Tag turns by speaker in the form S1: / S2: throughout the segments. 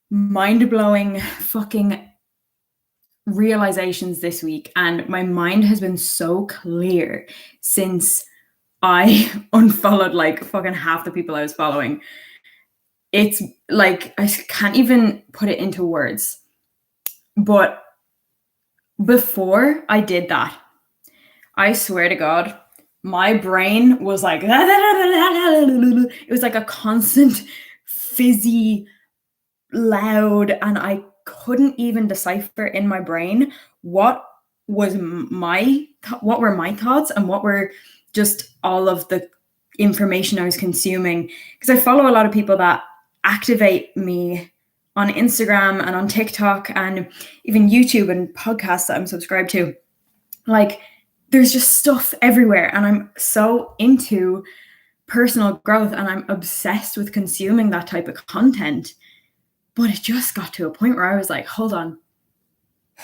S1: mind-blowing fucking realizations this week, and my mind has been so clear since I unfollowed like fucking half the people I was following. It's like I can't even put it into words. But before I did that, I swear to God, my brain was like, it was like a constant fizzy, loud, and I couldn't even decipher in my brain what were my thoughts and what were just all of the information I was consuming. Because I follow a lot of people that activate me on Instagram and on TikTok and even YouTube and podcasts that I'm subscribed to. Like, there's just stuff everywhere, and I'm so into personal growth and I'm obsessed with consuming that type of content. But it just got to a point where I was like, hold on,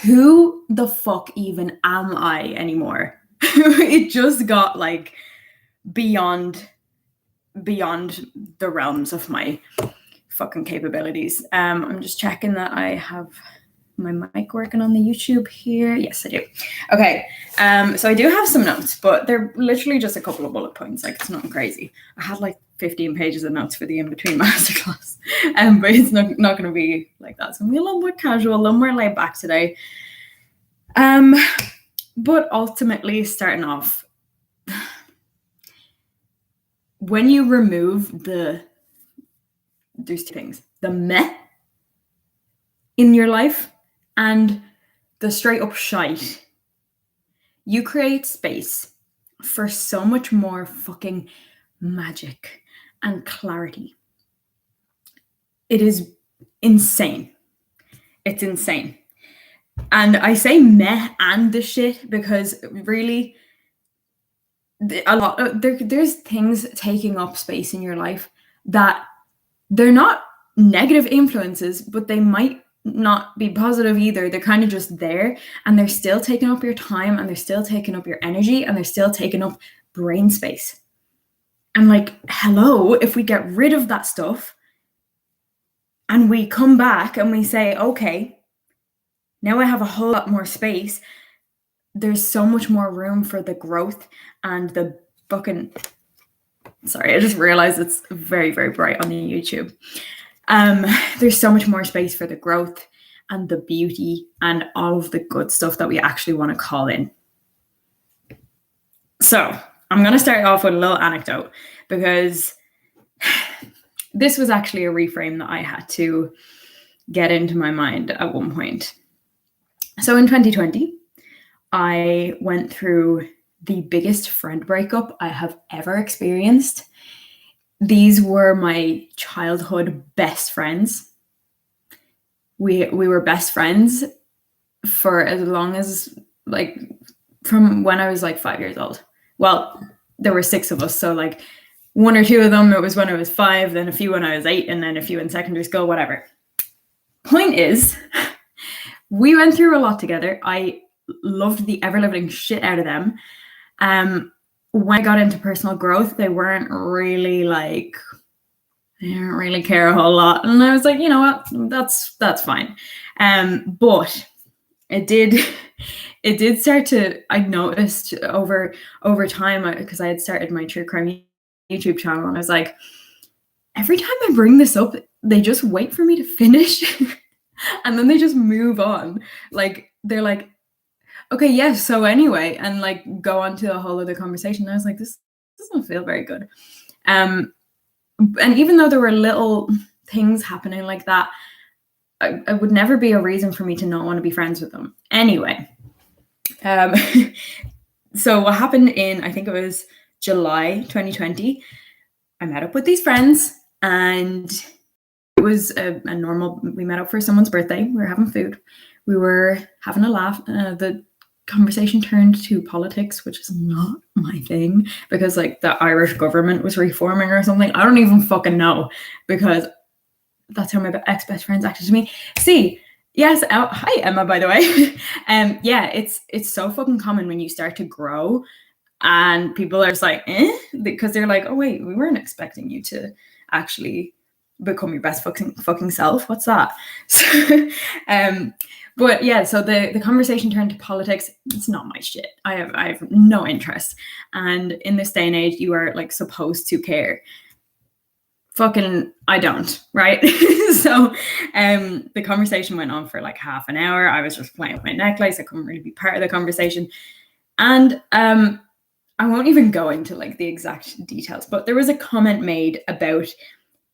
S1: who the fuck even am I anymore? It just got like beyond the realms of my fucking capabilities. I'm just checking that I have my mic working on the YouTube here. Yes, I do. Okay. So I do have some notes, but they're literally just a couple of bullet points. Like, it's nothing crazy. I had like 15 pages of notes for the in-between masterclass. But it's not going to be like that. It's going to be a little more casual, a little more laid back today. But ultimately, starting off, when you remove there's two things, the meh in your life and the straight up shite, you create space for so much more fucking magic and clarity. It is insane. It's insane. And I say meh and the shit because really there's things taking up space in your life that they're not negative influences, but they might not be positive either. They're kind of just there, and they're still taking up your time, and they're still taking up your energy, and they're still taking up brain space. And like, hello, if we get rid of that stuff and we come back and we say, okay, now I have a whole lot more space, there's so much more room for the growth and the fucking... Sorry, I just realized it's very, very bright on the YouTube. There's so much more space for the growth and the beauty and all of the good stuff that we actually want to call in. So I'm going to start off with a little anecdote, because this was actually a reframe that I had to get into my mind at one point. So in 2020, I went through the biggest friend breakup I have ever experienced. These were my childhood best friends. We were best friends for as long as, like, from when I was like 5 years old. Well, there were 6 of us, so like 1 or 2 of them, it was when I was 5, then a few when I was 8, and then a few in secondary school, whatever. Point is, we went through a lot together. I loved the ever-living shit out of them. When I got into personal growth, they weren't really like, they didn't really care a whole lot. And I was like, you know what, that's fine. But it did start to, I noticed over time, because I had started my true crime YouTube channel, and I was like, every time I bring this up, they just wait for me to finish and then they just move on. Like, they're like, okay, yes, so anyway, and like go on to a whole other conversation. And I was like, this doesn't feel very good. And even though there were little things happening like that, I would never be a reason for me to not want to be friends with them. Anyway, so what happened in, I think it was July 2020, I met up with these friends, and it was a normal, we met up for someone's birthday. We were having food. We were having a laugh. The conversation turned to politics, which is not my thing, because like the Irish government was reforming or something. I don't even fucking know, because that's how my ex-best friends acted to me. See, yes, hi Emma, by the way. Yeah, it's so fucking common when you start to grow and people are just like, because they're like, oh wait, we weren't expecting you to actually become your best fucking self. What's that? So, but yeah, so the conversation turned to politics. It's not my shit. I have no interest. And in this day and age, you are like supposed to care. Fucking I don't, right? So the conversation went on for like half an hour. I was just playing with my necklace. I couldn't really be part of the conversation. And I won't even go into like the exact details, but there was a comment made about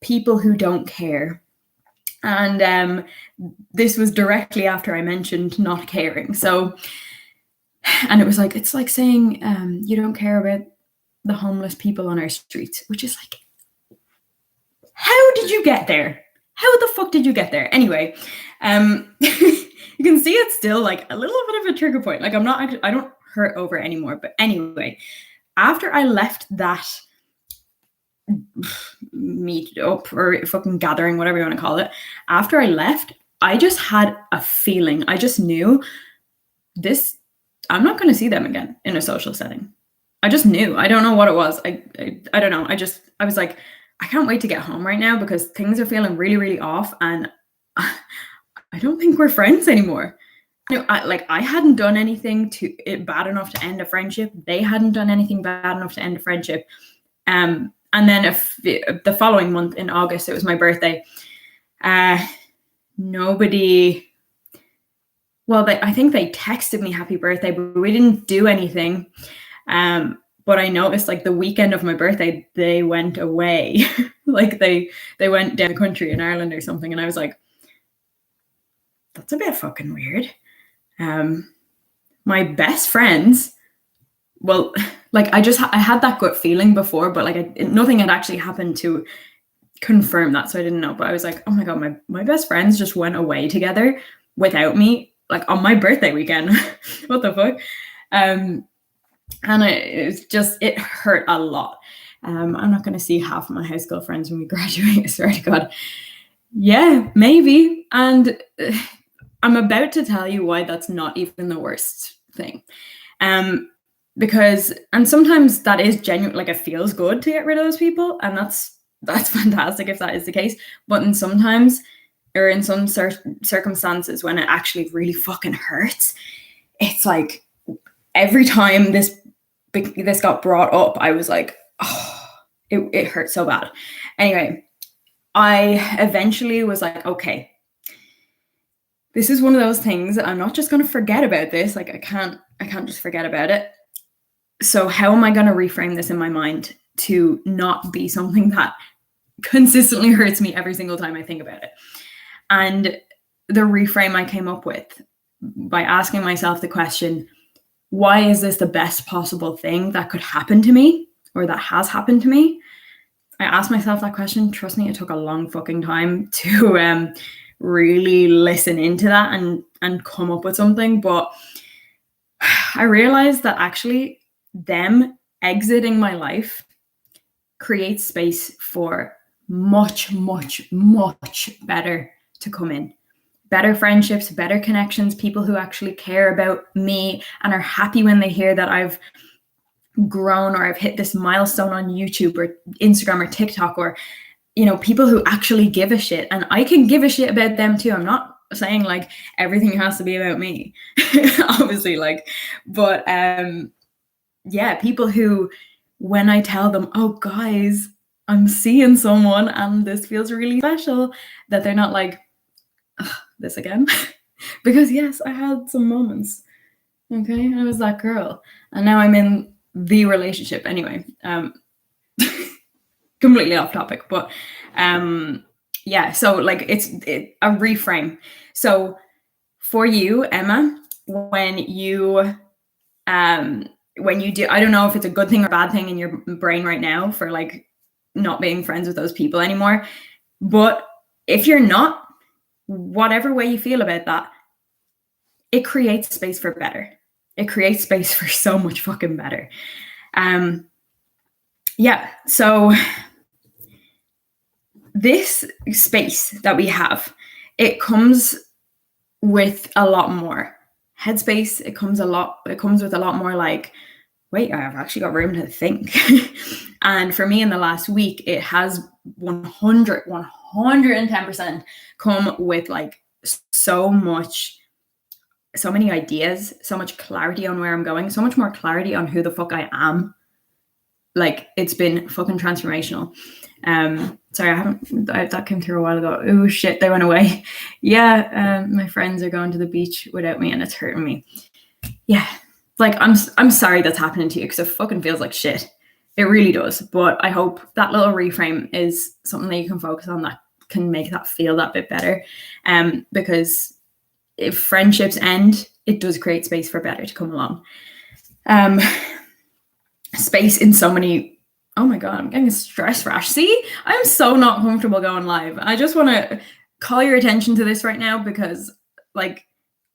S1: people who don't care. And this was directly after I mentioned not caring. So, and it was like, it's like saying you don't care about the homeless people on our streets, which is like, how did you get there? How the fuck did you get there? Anyway, you can see it's still like a little bit of a trigger point. Like I don't hurt over it anymore. But anyway, after I left that meet up or fucking gathering, whatever you want to call it, after I left, I just had a feeling. I just knew this, I'm not going to see them again in a social setting. I just knew. I don't know what it was. I don't know. I was like, I can't wait to get home right now because things are feeling really, really off. And I don't think we're friends anymore. I hadn't done anything bad enough to end a friendship. They hadn't done anything bad enough to end a friendship. And then the following month in August, it was my birthday. Nobody, well, I think they texted me happy birthday, but we didn't do anything. But I noticed like the weekend of my birthday, they went away. Like they went down the country in Ireland or something. And I was like, that's a bit fucking weird. My best friends, well, like I had that gut feeling before, but like nothing had actually happened to confirm that. So I didn't know, but I was like, oh my God, my best friends just went away together without me, like on my birthday weekend. What the fuck? And it hurt a lot. I'm not going to see half of my high school friends when we graduate. I swear to God. Yeah, maybe. And I'm about to tell you why that's not even the worst thing. Because sometimes that is genuine, like it feels good to get rid of those people. And that's fantastic if that is the case. But in some circumstances when it actually really fucking hurts, it's like every time this got brought up, I was like, oh, it hurt so bad. Anyway, I eventually was like, okay, this is one of those things. I'm not just going to forget about this. Like I can't just forget about it. So how am I going to reframe this in my mind to not be something that consistently hurts me every single time I think about it? And the reframe I came up with by asking myself the question, why is this the best possible thing that could happen to me or that has happened to me? I asked myself that question. Trust me, it took a long fucking time to really listen into that and come up with something. But I realized that actually them exiting my life creates space for much, much, much better to come in. Better friendships, better connections, people who actually care about me and are happy when they hear that I've grown or I've hit this milestone on YouTube or Instagram or TikTok, or, you know, people who actually give a shit. And I can give a shit about them too. I'm not saying like everything has to be about me, obviously, like, but yeah, people who, when I tell them, oh guys, I'm seeing someone and this feels really special, that they're not like, this again. Because yes, I had some moments. Okay, I was that girl, and now I'm in the relationship. Anyway, completely off topic, but yeah. So like it's a reframe. So for you, Emma, when you do, I don't know if it's a good thing or bad thing in your brain right now for like not being friends with those people anymore, but if you're not, whatever way you feel about that, it creates space for better. It creates space for so much fucking better. Yeah, so this space that we have, it comes with a lot more headspace. It comes with a lot more like, wait, I've actually got room to think. And for me in the last week, it has 100% 110% come with like so many ideas, so much clarity on where I'm going, so much more clarity on who the fuck I am. Like, it's been fucking transformational. Sorry, that came through a while ago. Oh shit, they went away. Yeah, my friends are going to the beach without me and it's hurting me. Yeah, like I'm sorry that's happening to you, because it fucking feels like shit. It really does. But I hope that little reframe is something that you can focus on that can make that feel that bit better. Because if friendships end, it does create space for better to come along. Space in so many. Oh my god, I'm getting a stress rash. See, I'm so not comfortable going live. I just want to call your attention to this right now, because like,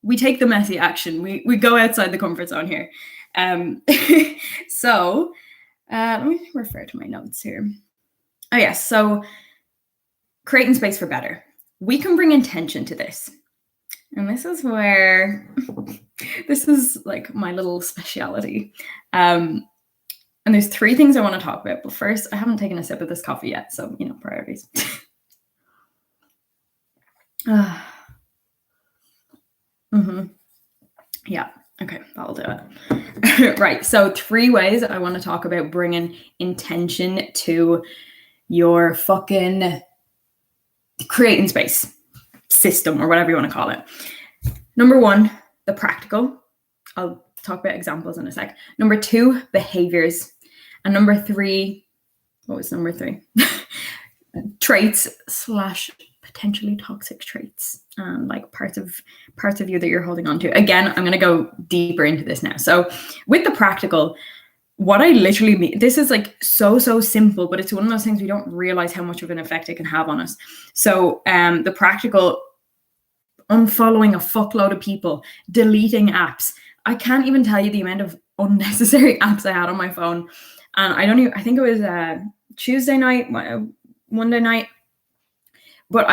S1: we take the messy action. We go outside the comfort zone here. So let me refer to my notes here. Oh yes, so creating space for better. We can bring intention to this. And this is where this is like my little speciality. And there's 3 things I want to talk about. But first, I haven't taken a sip of this coffee yet. So, priorities. Yeah. Okay, that'll do it. Right. So 3 ways I want to talk about bringing intention to your fucking creating space system, or whatever you want to call it. Number 1, the practical. I'll talk about examples in a sec. Number 2, behaviors. And number 3, what was number 3? Traits / potentially toxic traits, like parts of you that you're holding on to. Again, I'm going to go deeper into this now. So with the practical, what I literally mean, this is like so simple, but it's one of those things we don't realize how much of an effect it can have on us. So the practical, unfollowing a fuckload of people, deleting apps. I can't even tell you the amount of unnecessary apps I had on my phone. And I think it was Tuesday night, Monday night. But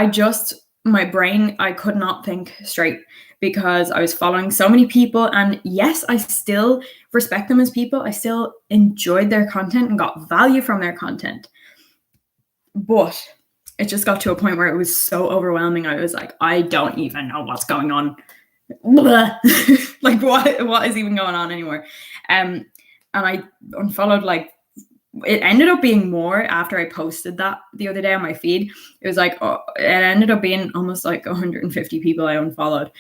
S1: my brain, I could not think straight, because I was following so many people. And yes, I still respect them as people. I still enjoyed their content and got value from their content. But it just got to a point where it was so overwhelming. I was like, I don't even know what's going on. Like, what is even going on anymore? And I unfollowed, like, it ended up being more after I posted that the other day on my feed. It was like, it ended up being almost like 150 people I unfollowed.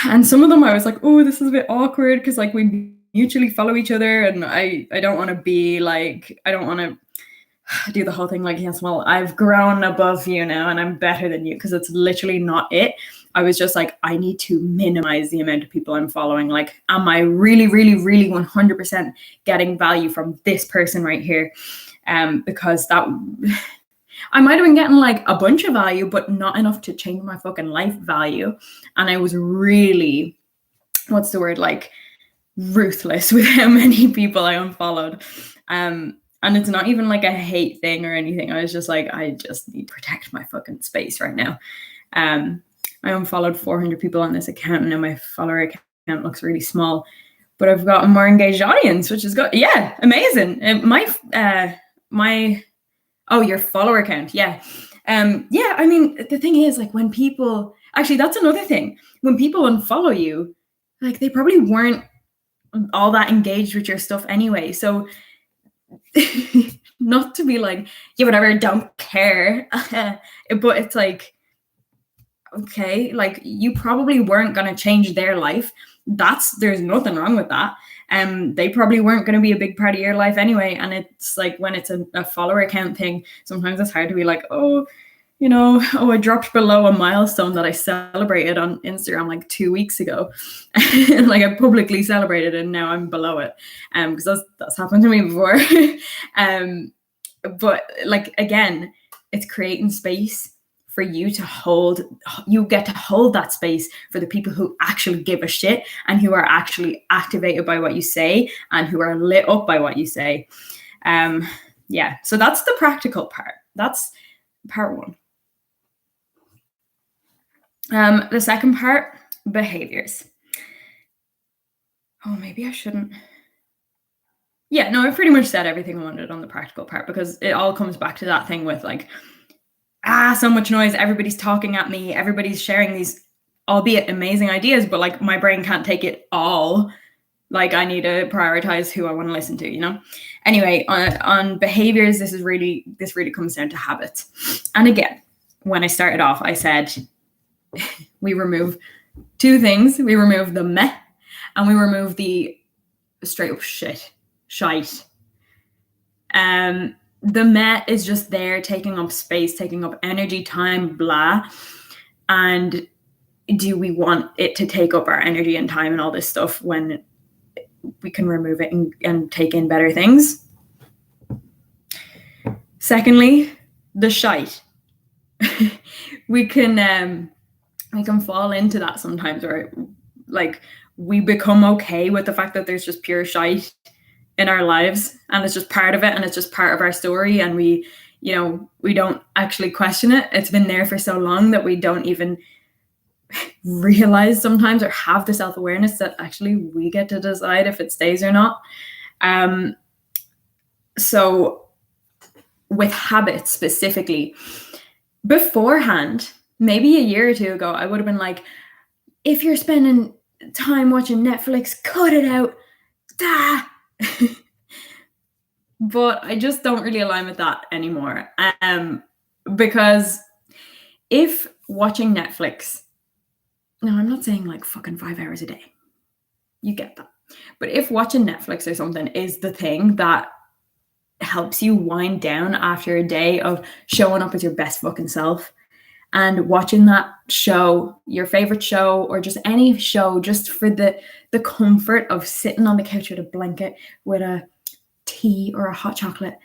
S1: And some of them I was like, oh, this is a bit awkward, because like we mutually follow each other, and I don't want to be like, I don't want to do the whole thing like, yes, well, I've grown above you now and I'm better than you, because it's literally not it. I was just like, I need to minimize the amount of people I'm following. Like, am I really 100% getting value from this person right here? Because that I might have been getting like a bunch of value, but not enough to change my fucking life value. And I was really, what's the word, like, ruthless with how many people I unfollowed. And it's not even like a hate thing or anything. I was just like, I just need to protect my fucking space right now. I unfollowed 400 people on this account, and now my follower account looks really small, but I've got a more engaged audience, which is good. Yeah, amazing. Your follower count. Yeah. Yeah, I mean, the thing is, like, when people, actually, that's another thing. When people unfollow you, like, they probably weren't all that engaged with your stuff anyway. So not to be like, yeah, whatever, don't care. But it's like, okay, like, you probably weren't going to change their life. There's nothing wrong with that. They probably weren't going to be a big part of your life anyway. And it's like, when it's a follower account thing, sometimes it's hard to be like, I dropped below a milestone that I celebrated on Instagram like 2 weeks ago. Like, I publicly celebrated, and now I'm below it. Because that's happened to me before. But like, again, it's creating space for you to hold. You get to hold that space for the people who actually give a shit, and who are actually activated by what you say, and who are lit up by what you say. Yeah, so that's the practical part. That's part 1. The second part, behaviors. Oh, maybe I shouldn't. Yeah, no, I pretty much said everything I wanted on the practical part, because it all comes back to that thing with, like, so much noise, everybody's talking at me, everybody's sharing these albeit amazing ideas, but like my brain can't take it all. Like I need to prioritize who I want to listen to, you know? Anyway, on behaviors, this really comes down to habits. And again, when I started off, I said we remove two things. We remove the meh and we remove the straight up shite. The meh is just there taking up space, taking up energy, time, blah. And do we want it to take up our energy and time and all this stuff when we can remove it and take in better things? Secondly, the shite. we can fall into that sometimes, or like we become okay with the fact that there's just pure shite in our lives and it's just part of it and it's just part of our story, and we don't actually question it. It's been there for so long that we don't even realize sometimes or have the self-awareness that actually we get to decide if it stays or not. So with habits specifically, beforehand, maybe a year or two ago, I would have been like, if you're spending time watching Netflix, cut it out. But I just don't really align with that anymore. Because if watching Netflix, no, I'm not saying like fucking 5 hours a day. You get that. But if watching Netflix or something is the thing that helps you wind down after a day of showing up as your best fucking self and watching that show, your favorite show, or just any show, just for the comfort of sitting on the couch with a blanket, with a tea or a hot chocolate,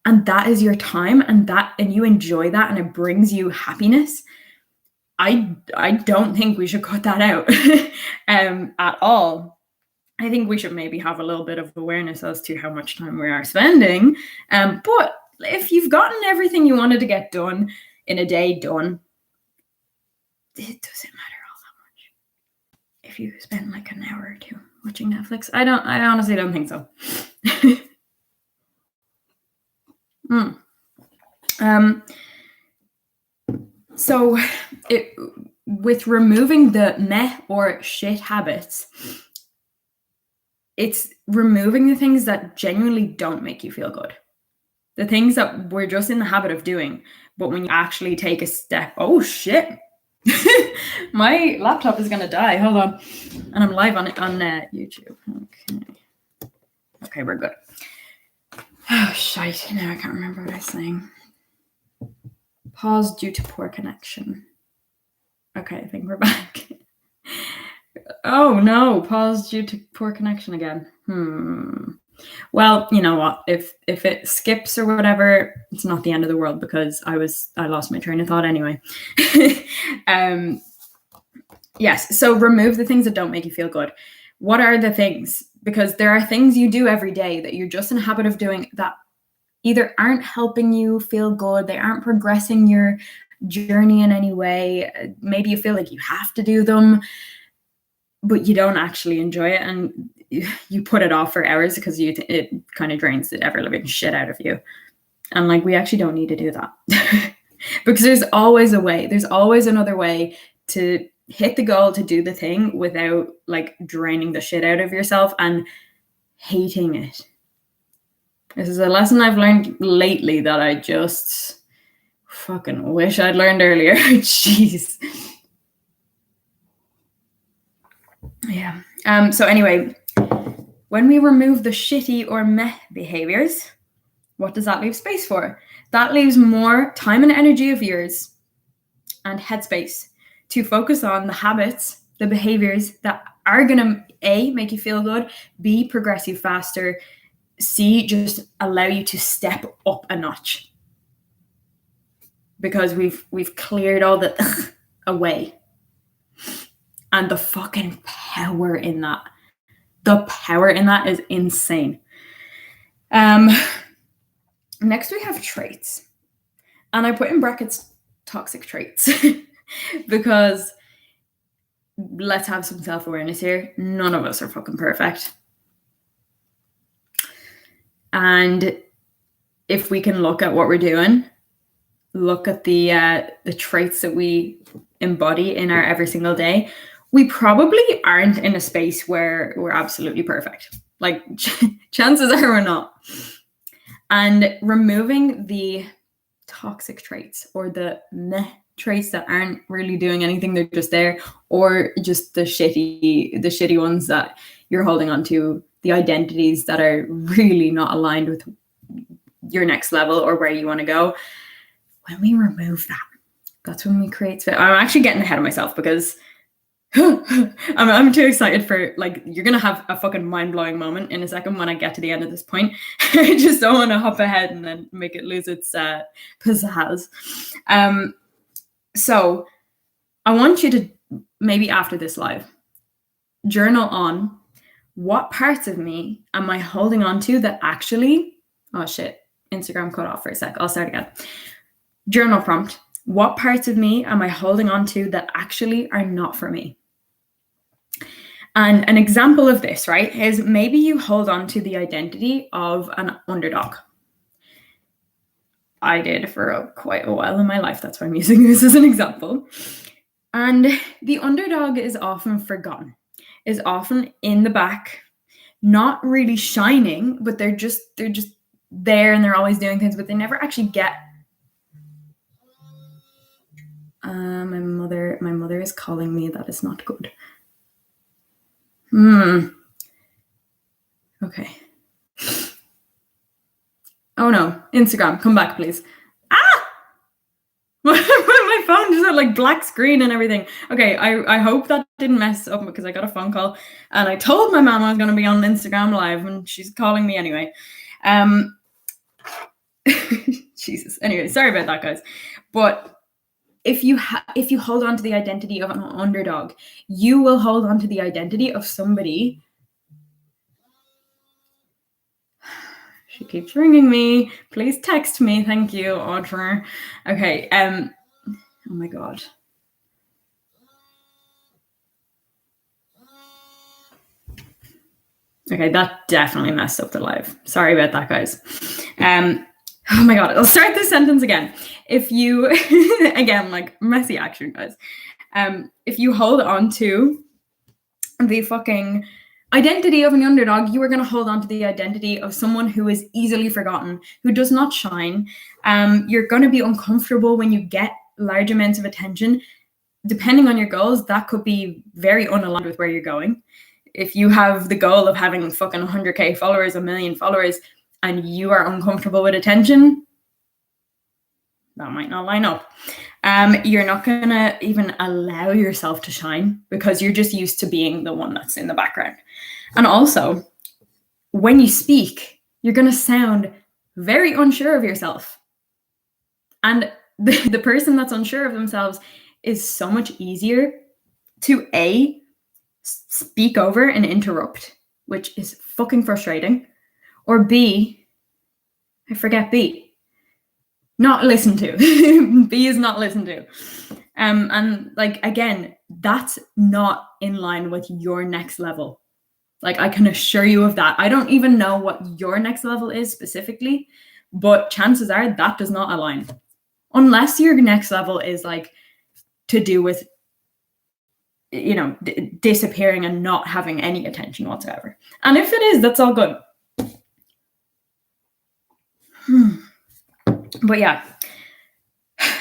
S1: and that is your time, and you enjoy that, and it brings you happiness, I don't think we should cut that out at all. I think we should maybe have a little bit of awareness as to how much time we are spending. But if you've gotten everything you wanted to get done in a day done, it doesn't matter all that much. If you spend like an hour or two watching Netflix, I honestly don't think so. So with removing the meh or shit habits, it's removing the things that genuinely don't make you feel good. The things that we're just in the habit of doing, but when you actually take a step, oh shit, my laptop is gonna die. Hold on, and I'm live on YouTube. Okay, we're good. Oh shite! Now I can't remember what I was saying. Pause due to poor connection. Okay, I think we're back. Oh no, pause due to poor connection again. Well, you know what? If it skips or whatever, it's not the end of the world, because I lost my train of thought anyway. Yes, so remove the things that don't make you feel good. What are the things? Because there are things you do every day that you're just in a habit of doing that either aren't helping you feel good, they aren't progressing your journey in any way. Maybe you feel like you have to do them, but you don't actually enjoy it, and you put it off for hours because it kind of drains the ever-living shit out of you. And like, we actually don't need to do that. Because there's always a way. There's always another way to hit the goal, to do the thing without like draining the shit out of yourself and hating it. This is a lesson I've learned lately that I just fucking wish I'd learned earlier. Jeez. Yeah. So anyway, when we remove the shitty or meh behaviors, what does that leave space for? That leaves more time and energy of yours and headspace to focus on the habits, the behaviors that are going to A, make you feel good, B, progress you faster, C, just allow you to step up a notch. Because we've cleared all the away. And the fucking power in that. The power in that is insane. Next we have traits. And I put in brackets toxic traits. Because let's have some self-awareness here. None of us are fucking perfect. And if we can look at what we're doing, look at the traits that we embody in our every single day, we probably aren't in a space where we're absolutely perfect. Like chances are we're not. And removing the toxic traits or the meh traits that aren't really doing anything, they're just there, or just the shitty ones that you're holding on to, the identities that are really not aligned with your next level or where you want to go. When we remove that, that's when we create space. I'm actually getting ahead of myself because I'm too excited for, like, you're gonna have a fucking mind-blowing moment in a second when I get to the end of this point. I just don't want to hop ahead and then make it lose its pizzazz. So I want you to, maybe after this live, journal on what parts of me am I holding on to that actually, oh shit, Instagram cut off for a sec. I'll start again. Journal prompt. What parts of me am I holding on to that actually are not for me? And an example of this, right, is maybe you hold on to the identity of an underdog. I did for quite a while in my life. That's why I'm using this as an example. And the underdog is often forgotten, is often in the back, not really shining, but they're just there and they're always doing things, but they never actually get. My mother is calling me. That is not good. Okay. Oh no, Instagram, come back, please. My phone just had like black screen and everything. Okay, I hope that didn't mess up because I got a phone call and I told my mom I was going to be on Instagram live and she's calling me anyway. Jesus. Anyway, sorry about that, guys. But if you hold on to the identity of an underdog, you will hold on to the identity of somebody. She keeps ringing me. Please text me. Thank you, Audra. Okay. Oh my God. Okay, that definitely messed up the live. Sorry about that, guys. Oh my God, I'll start this sentence again. If you, again, like messy action, guys. If you hold on to the fucking identity of an underdog, you are going to hold on to the identity of someone who is easily forgotten, who does not shine. You're going to be uncomfortable when you get large amounts of attention. Depending on your goals, that could be very unaligned with where you're going. If you have the goal of having fucking 100K followers, 1 million followers, and you are uncomfortable with attention, that might not line up. You're not going to even allow yourself to shine because you're just used to being the one that's in the background. And also, when you speak, you're going to sound very unsure of yourself. And the person that's unsure of themselves is so much easier to A, speak over and interrupt, which is fucking frustrating, or B, I forget B, not listen to. B is not listened to. And like, again, that's not in line with your next level. Like, I can assure you of that. I don't even know what your next level is specifically, but chances are that does not align. Unless your next level is like to do with, you know, disappearing and not having any attention whatsoever. And if it is, that's all good. But yeah,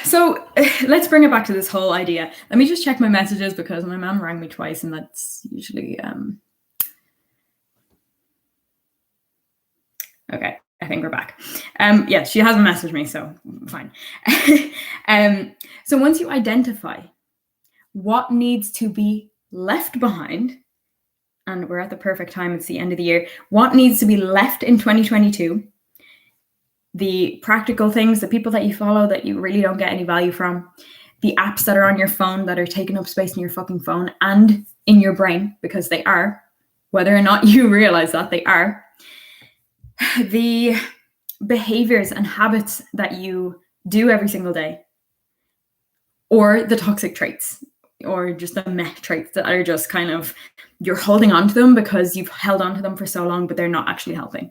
S1: so let's bring it back to this whole idea. Let me just check my messages because my mom rang me twice and that's usually okay, I think we're back. Yeah, she hasn't messaged me, so fine. So once you identify what needs to be left behind, and we're at the perfect time, it's the end of the year, what needs to be left in 2022, the practical things, the people that you follow that you really don't get any value from, the apps that are on your phone that are taking up space in your fucking phone and in your brain, because they are, whether or not you realize that they are, the behaviors and habits that you do every single day, or the toxic traits, or just the meh traits that are just kind of, you're holding on to them because you've held on to them for so long, but they're not actually helping.